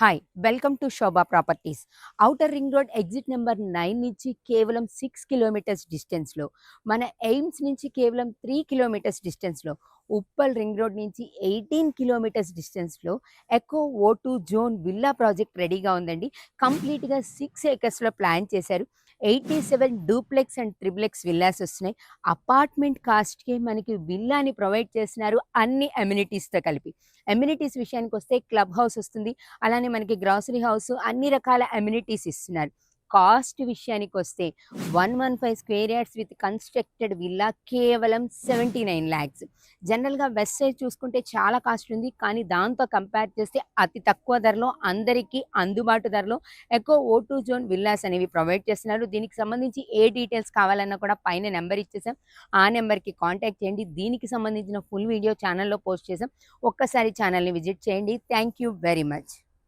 Hi! Welcome to Shobha properties. Outer ring road exit number 9 నుంచి కేవలం 6 kilometres డిస్టెన్స్‌లో, మన ఎయిమ్స్ నుంచి కేవలం 3 కిలోమీటర్స్ డిస్టెన్స్‌లో, ఉప్పల్ రింగ్ రోడ్ నుంచి 18 కిలోమీటర్స్ డిస్టెన్స్‌లో echo O2 zone villa project రెడీగా ఉందండి. కంప్లీట్‌గా 6 ఏకర్స్‌లో ప్లాన్ చేశారు. 87 డూప్లెక్స్ అండ్ త్రిప్లెక్స్ విల్లాస్ వస్తున్నాయి. అపార్ట్మెంట్ కాస్ట్‌కే మనకి విల్లాని ప్రొవైడ్ చేస్తున్నారు అన్ని అమ్యూనిటీస్‌తో కలిపి. అమ్యూనిటీస్ విషయానికొస్తే క్లబ్ హౌస్ వస్తుంది. అలానే మనకి గ్రాసరీ హౌస్ అన్ని రకాల అమ్యూనిటీస్ ఇస్తున్నారు. కాస్ట్ విషయానికొస్తే 115 square yards with constructed villa కేవలం 79 లాక్స్. జనరల్‌గా వెస్ట్ సైడ్ చూసుకుంటే చాలా కాస్ట్ ఉంది. కానీ దాంతో కంపేర్ చేస్తే అతి తక్కువ ధరలో అందరికీ అందుబాటు ధరలో ఎకో O2 జోన్ విల్లాస్ అనేవి ప్రొవైడ్ చేస్తున్నారు. దీనికి సంబంధించి ఏ డీటెయిల్స్ కావాలన్నా కూడా పైన నెంబర్ ఇచ్చేసాం. ఆ నెంబర్‌కి కాంటాక్ట్ చేయండి. దీనికి సంబంధించిన ఫుల్ వీడియో ఛానల్‌లో పోస్ట్ చేసాం. ఒక్కసారి ఛానల్‌ని విజిట్ చేయండి. Thank you very much.